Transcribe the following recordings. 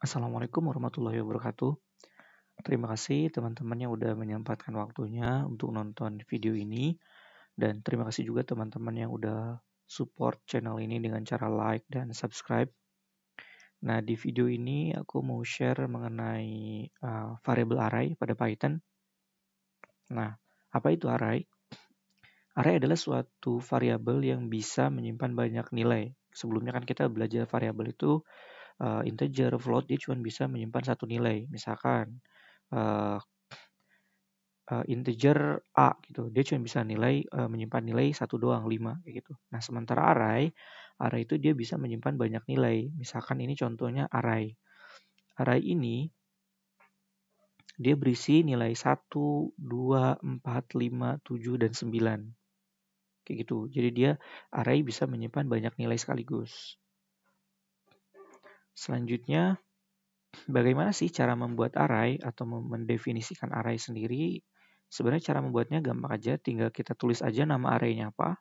Assalamualaikum warahmatullahi wabarakatuh. Terima kasih teman-teman yang udah menyempatkan waktunya untuk nonton video ini. Dan terima kasih juga teman-teman yang udah support channel ini dengan cara like dan subscribe. Nah, di video ini aku mau share mengenai variable array pada Python. Nah, apa itu array? Array adalah suatu variabel yang bisa menyimpan banyak nilai. Sebelumnya kan kita belajar variabel itu integer, float, dia cuma bisa menyimpan satu nilai. Misalkan uh, integer A gitu. Dia cuma bisa menyimpan nilai satu doang, 5 kayak gitu. Nah, sementara array itu dia bisa menyimpan banyak nilai. Misalkan ini contohnya array. Array ini dia berisi nilai 1, 2, 4, 5, 7, dan 9. Kayak gitu. Jadi dia array bisa menyimpan banyak nilai sekaligus. Selanjutnya, bagaimana sih cara membuat array atau mendefinisikan array sendiri? Sebenarnya cara membuatnya gampang aja, tinggal kita tulis aja nama arraynya apa.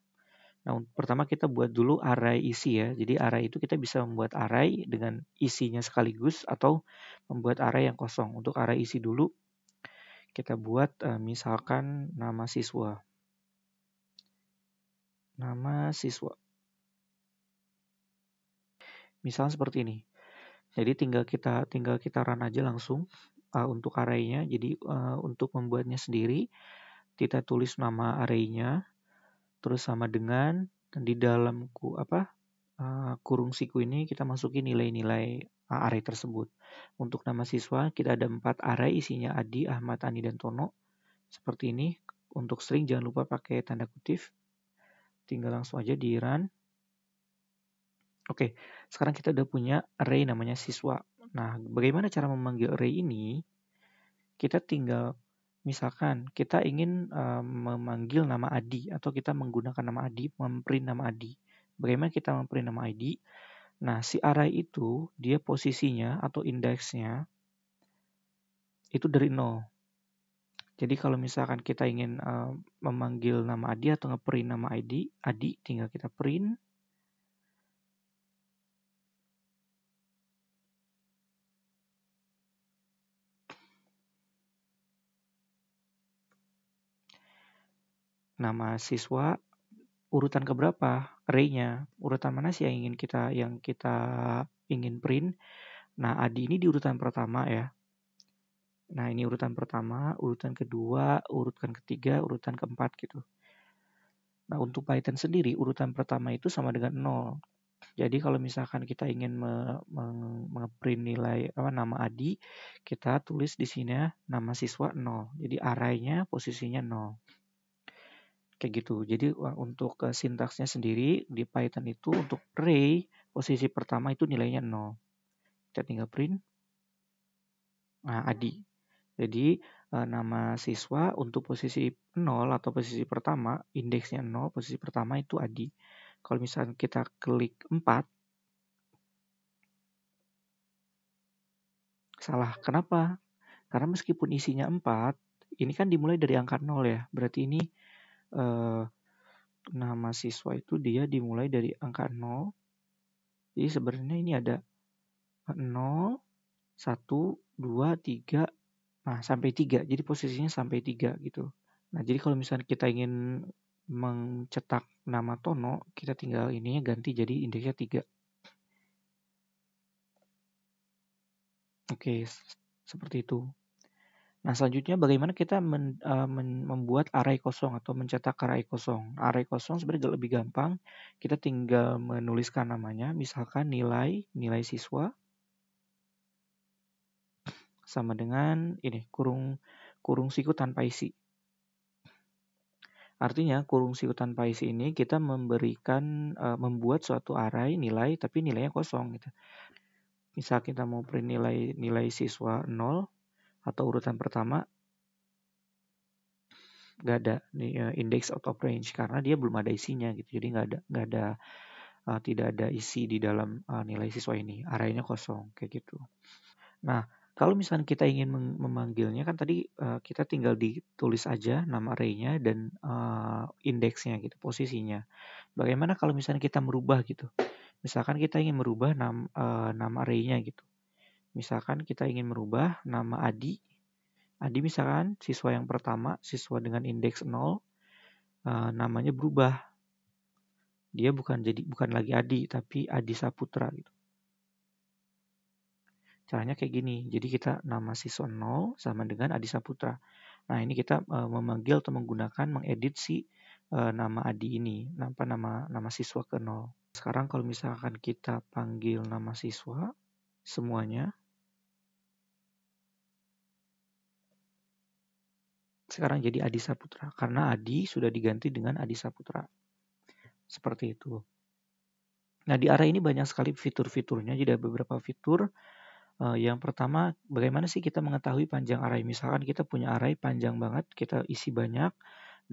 Nah, pertama kita buat dulu array isi ya. Jadi array itu kita bisa membuat array dengan isinya sekaligus atau membuat array yang kosong. Untuk array isi dulu kita buat misalkan nama siswa. Nama siswa. Misalnya seperti ini. Jadi tinggal kita run aja langsung untuk arraynya. Jadi untuk membuatnya sendiri kita tulis nama arraynya terus sama dengan di dalam kurung siku ini kita masukin nilai-nilai array tersebut. Untuk nama siswa kita ada 4 array isinya Adi, Ahmad, Ani, dan Tono. Seperti ini. Untuk string jangan lupa pakai tanda kutip. Tinggal langsung aja di run. Oke, sekarang kita udah punya array namanya siswa. Nah, bagaimana cara memanggil array ini? Kita tinggal misalkan kita ingin memanggil nama Adi atau kita menggunakan nama Adi, memprint nama Adi. Bagaimana kita memprint nama Adi? Nah, si array itu dia posisinya atau indeksnya itu dari 0. Jadi kalau misalkan kita ingin memanggil nama Adi atau ngeprint nama Adi tinggal kita print. Nama siswa urutan keberapa array-nya, urutan mana sih yang kita ingin print. Nah, Adi ini di urutan pertama ya. Nah, ini urutan pertama, urutan kedua, urutan ketiga, urutan keempat gitu. Nah, untuk Python sendiri urutan pertama itu sama dengan 0. Jadi kalau misalkan kita ingin nge-print nilai nama Adi, kita tulis di sini nama siswa 0. Jadi array-nya posisinya 0. Kayak gitu. Jadi untuk sintaksnya sendiri di Python itu untuk array posisi pertama itu nilainya 0. Kita tinggal print Adi. Jadi nama siswa untuk posisi 0 atau posisi pertama, indeksnya 0, posisi pertama itu Adi. Kalau misalnya kita klik 4, salah. Kenapa? Karena meskipun isinya 4, ini kan dimulai dari angka 0 ya. Berarti ini nama siswa itu dia dimulai dari angka 0. Jadi sebenarnya ini ada 0, 1, 2, 3, nah sampai 3. Jadi posisinya sampai 3 gitu. Nah, jadi kalau misalnya kita ingin mencetak nama Tono, kita tinggal ininya ganti jadi indeksnya 3. Oke, seperti itu. Nah, selanjutnya bagaimana kita membuat array kosong atau mencetak array kosong. Array kosong sebenarnya lebih gampang. Kita tinggal menuliskan namanya, misalkan nilai siswa sama dengan ini, kurung siku tanpa isi. Artinya kurung siku tanpa isi ini kita membuat suatu array nilai tapi nilainya kosong gitu. Misal kita mau print nilai siswa 0 atau urutan pertama, nggak ada index out of range karena dia belum ada isinya gitu. Jadi tidak ada isi di dalam nilai siswa ini. Arraynya kosong kayak gitu. Nah, kalau misalnya kita ingin memanggilnya kan tadi kita tinggal ditulis aja nama arraynya dan indeksnya gitu, posisinya. Bagaimana kalau misalnya kita merubah gitu? Misalkan kita ingin merubah nama arraynya gitu. Misalkan kita ingin merubah nama Adi. Adi misalkan siswa yang pertama, siswa dengan indeks 0, namanya berubah. Dia bukan lagi Adi, tapi Adi Saputra gitu. Caranya kayak gini. Jadi kita nama siswa 0 sama dengan Adi Saputra. Nah, ini kita memanggil atau menggunakan mengedit si nama Adi ini, nama siswa ke 0. Sekarang kalau misalkan kita panggil nama siswa semuanya, sekarang jadi Adi Saputra karena Adi sudah diganti dengan Adi Saputra. Seperti itu. Nah, di array ini banyak sekali fitur-fiturnya. Jadi ada beberapa fitur. Yang pertama, bagaimana sih kita mengetahui panjang array? Misalkan kita punya array panjang banget, kita isi banyak,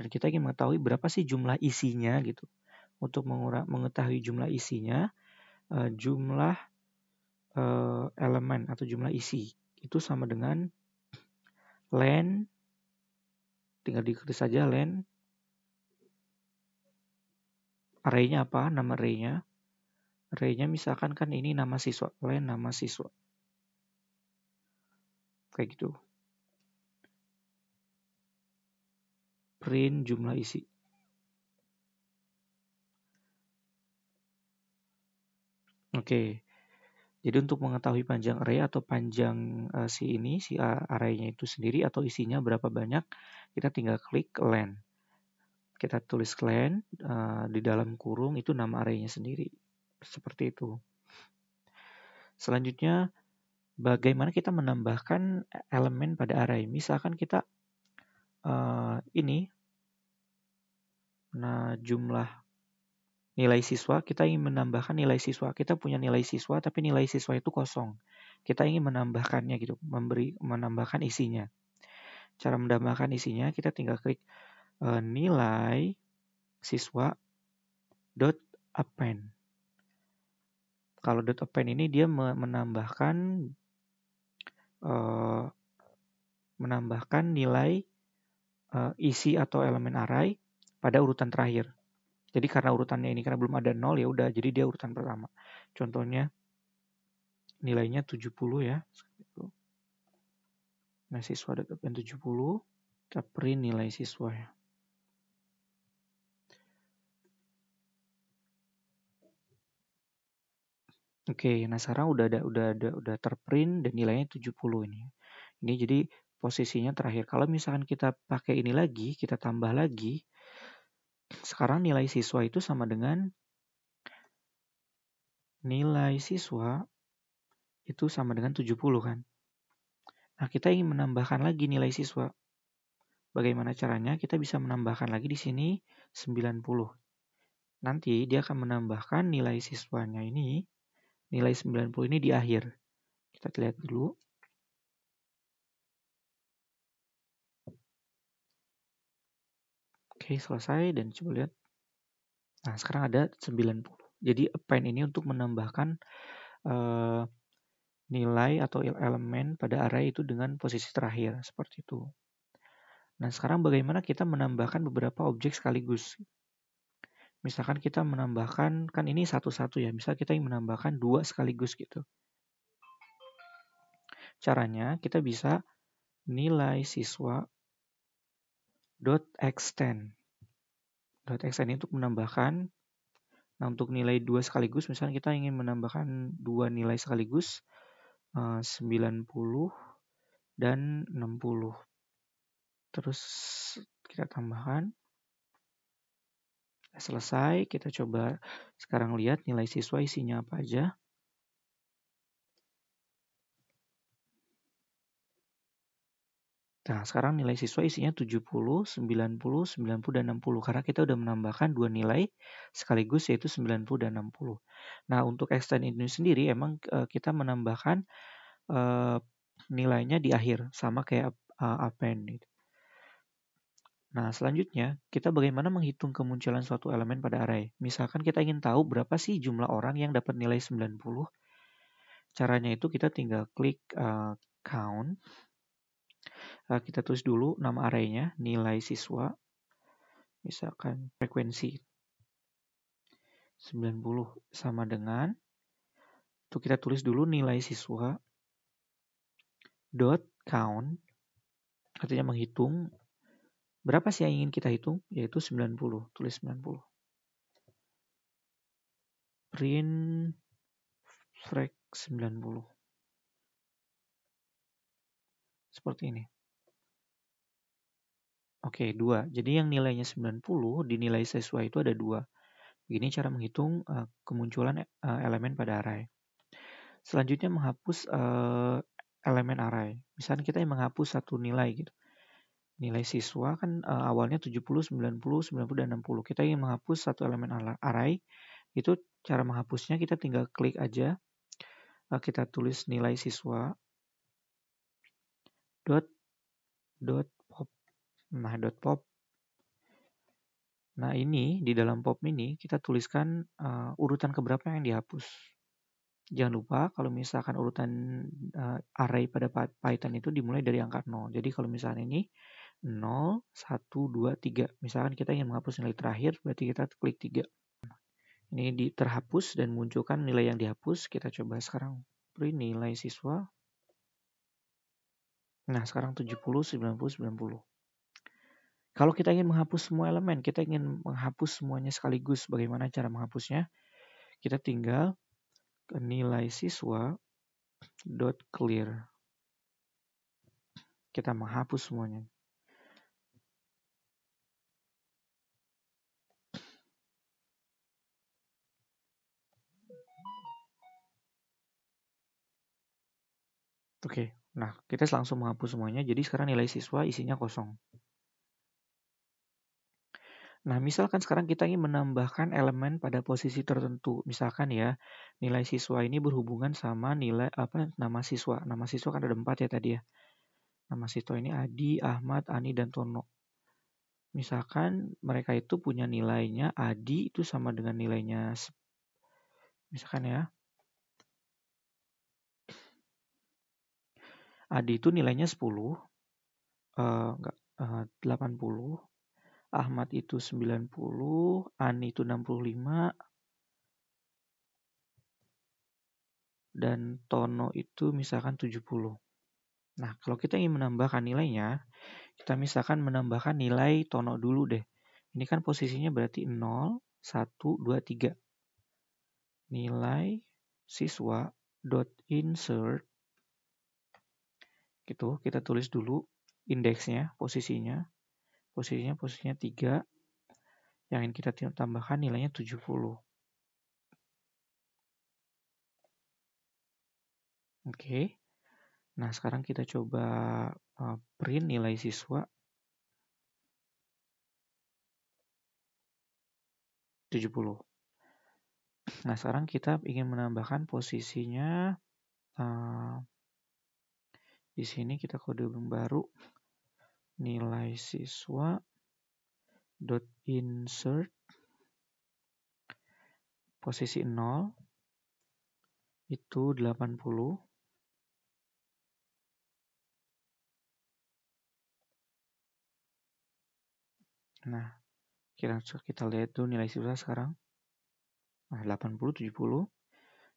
dan kita ingin mengetahui berapa sih jumlah isinya gitu. Untuk mengetahui jumlah isinya, jumlah elemen atau jumlah isi itu sama dengan len, tinggal diketik saja len, arraynya apa, nama arraynya. Arraynya misalkan kan ini nama siswa, len nama siswa. Kayak gitu. Print jumlah isi. Oke. Jadi untuk mengetahui panjang array atau panjang si arraynya itu sendiri atau isinya berapa banyak, kita tinggal klik len. Kita tulis len di dalam kurung itu nama arraynya sendiri. Seperti itu. Selanjutnya, bagaimana kita menambahkan elemen pada array? Misalkan kita jumlah nilai siswa, kita ingin menambahkan nilai siswa. Kita punya nilai siswa, tapi nilai siswa itu kosong. Kita ingin menambahkannya gitu, menambahkan isinya. Cara menambahkan isinya, kita tinggal klik nilai siswa dot append. Kalau dot append ini dia menambahkan nilai isi atau elemen array pada urutan terakhir. Jadi karena urutannya ini karena belum ada 0 ya udah jadi dia urutan pertama. Contohnya nilainya 70 ya. Nah, siswa dot append 70, kita print nilai siswa ya. Oke, nah sekarang udah terprint dan nilainya 70 ini. Ini jadi posisinya terakhir. Kalau misalkan kita pakai ini lagi, kita tambah lagi, sekarang nilai siswa itu sama dengan nilai siswa itu sama dengan 70 kan. Nah, kita ingin menambahkan lagi nilai siswa. Bagaimana caranya? Kita bisa menambahkan lagi di sini 90. Nanti dia akan menambahkan nilai siswanya ini, nilai 90 ini di akhir. Kita lihat dulu. Oke, selesai dan coba lihat. Nah, sekarang ada 90. Jadi append ini untuk menambahkan nilai atau elemen pada array itu dengan posisi terakhir, seperti itu. Nah, sekarang bagaimana kita menambahkan beberapa objek sekaligus? Misalkan kita menambahkan, kan ini satu-satu ya, misal kita ingin menambahkan 2 sekaligus gitu. Caranya kita bisa nilai siswa dot extend. Dot extend ini untuk menambahkan. Nah, untuk nilai 2 sekaligus, misalnya kita ingin menambahkan 2 nilai sekaligus, 90 dan 60. Terus kita tambahkan. Selesai, kita coba sekarang lihat nilai siswa isinya apa aja. Nah, sekarang nilai siswa isinya 70, 90, 90, dan 60. Karena kita udah menambahkan 2 nilai sekaligus yaitu 90 dan 60. Nah, untuk extend ini sendiri emang kita menambahkan nilainya di akhir. Sama kayak append gitu. Nah, selanjutnya kita bagaimana menghitung kemunculan suatu elemen pada array. Misalkan kita ingin tahu berapa sih jumlah orang yang dapat nilai 90. Caranya itu kita tinggal klik count. Kita tulis dulu nama arraynya, nilai siswa. Misalkan frekuensi 90 sama dengan. Itu kita tulis dulu nilai siswa. dot count, artinya menghitung berapa sih yang ingin kita hitung, yaitu 90, tulis 90. Print frac 90. Seperti ini. Oke, 2. Jadi yang nilainya 90 dinilai siswa itu ada 2. Begini cara menghitung kemunculan elemen pada array. Selanjutnya menghapus elemen array. Misalnya kita yang menghapus satu nilai gitu. Nilai siswa kan awalnya 70, 90, 90, dan 60. Kita ingin menghapus satu elemen array. Itu cara menghapusnya kita tinggal klik aja. Kita tulis nilai siswa. Dot pop. Nah, dot pop. Nah, ini di dalam pop ini kita tuliskan urutan keberapa yang dihapus. Jangan lupa kalau misalkan urutan array pada Python itu dimulai dari angka 0. Jadi kalau misalnya ini 0, 1, 2, 3. Misalkan kita ingin menghapus nilai terakhir, berarti kita klik 3. Ini terhapus dan munculkan nilai yang dihapus. Kita coba sekarang print nilai siswa. Nah, sekarang 70, 90, 90. Kalau kita ingin menghapus semua elemen, kita ingin menghapus semuanya sekaligus. Bagaimana cara menghapusnya? Kita tinggal ke nilai siswa .clear. Kita menghapus semuanya. Oke, nah kita langsung menghapus semuanya. Jadi sekarang nilai siswa isinya kosong. Nah, misalkan sekarang kita ingin menambahkan elemen pada posisi tertentu. Misalkan ya, nilai siswa ini berhubungan sama nilai nama siswa. Nama siswa kan ada 4 ya tadi ya. Nama siswa ini Adi, Ahmad, Ani, dan Tono. Misalkan mereka itu punya nilainya Adi itu sama dengan nilainya, misalkan ya, Adi itu nilainya 10, 80, Ahmad itu 90, Ani itu 65, dan Tono itu misalkan 70. Nah, kalau kita ingin menambahkan nilainya, kita misalkan menambahkan nilai Tono dulu deh. Ini kan posisinya berarti 0, 1, 2, 3. Nilai siswa .insert gitu, kita tulis dulu indeksnya, posisinya 3. Yang ingin kita tambahkan nilainya 70. Oke. Nah, sekarang kita coba print nilai siswa 70. Nah, sekarang kita ingin menambahkan posisinya di sini kita kode baru nilai siswa .insert posisi 0 itu 80. Nah, kita lihat tuh nilai siswa sekarang. Nah, 80, 70.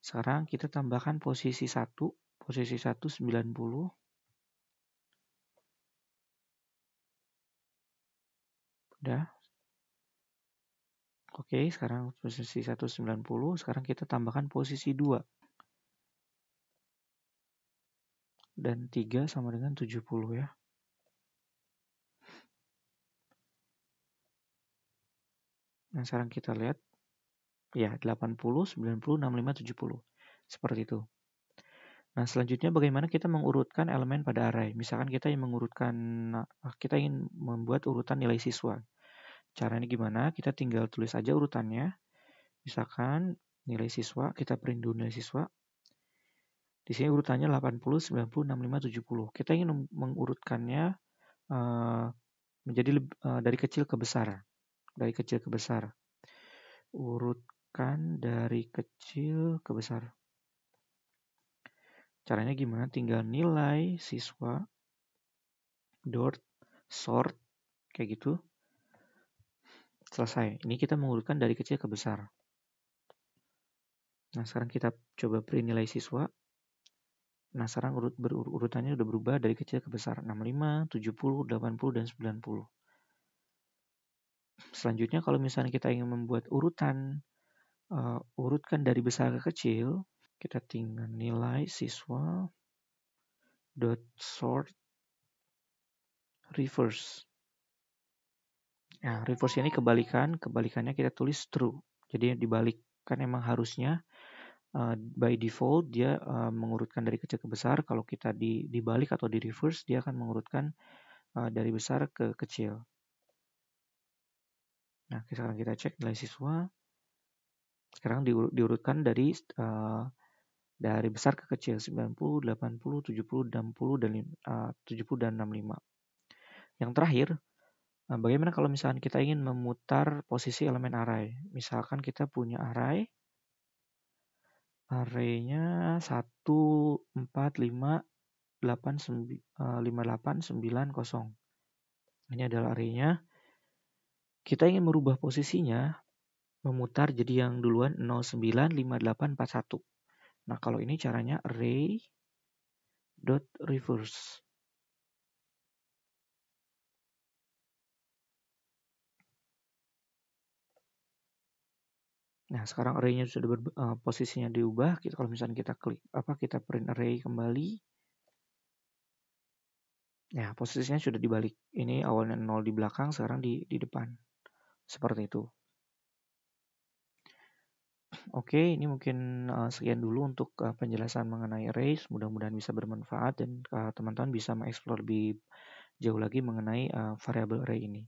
Sekarang kita tambahkan posisi 1. Posisi 1, 90. Udah. Oke, sekarang posisi 1, 90. Sekarang kita tambahkan posisi 2. Dan 3 sama dengan 70 ya. Nah, sekarang kita lihat. Ya, 80, 90, 65, 70. Seperti itu. Nah, selanjutnya bagaimana kita mengurutkan elemen pada array. Misalkan kita ingin membuat urutan nilai siswa. Caranya gimana? Kita tinggal tulis aja urutannya. Misalkan nilai siswa, kita print dulu nilai siswa. Di sini urutannya 80, 90, 65, 70. Kita ingin mengurutkannya menjadi dari kecil ke besar. Dari kecil ke besar. Urutkan dari kecil ke besar. Caranya gimana? Tinggal nilai siswa sort kayak gitu. Selesai. Ini kita mengurutkan dari kecil ke besar. Nah, sekarang kita coba print nilai siswa. Nah, sekarang urutannya udah berubah dari kecil ke besar. 65, 70, 80, dan 90. Selanjutnya kalau misalnya kita ingin membuat urutkan dari besar ke kecil, kita tinggal nilai siswa dot sort reverse. Nah, reverse ini kebalikannya kita tulis true. Jadi dibalik, kan emang harusnya by default dia mengurutkan dari kecil ke besar. Kalau kita dibalik atau di reverse, dia akan mengurutkan dari besar ke kecil. Nah, sekarang kita cek nilai siswa. Sekarang diurutkan dari besar ke kecil, 90, 80, 70, 60, dan 70 dan 65. Yang terakhir, bagaimana kalau misalkan kita ingin memutar posisi elemen array? Misalkan kita punya array-nya 1, 4, 5, 8, 9, 0. Ini adalah array-nya. Kita ingin merubah posisinya, memutar jadi yang duluan 0, 9, 5, 8, 4, 1. Nah, kalau ini caranya array dot reverse. Nah, sekarang array-nya sudah posisinya diubah. Kalau misalnya kita klik kita print array kembali. Ya, posisinya sudah dibalik. Ini awalnya 0 di belakang, sekarang di depan. Seperti itu. Oke, ini mungkin sekian dulu untuk penjelasan mengenai arrays. Mudah-mudahan bisa bermanfaat dan teman-teman bisa mengeksplor lebih jauh lagi mengenai variabel array ini.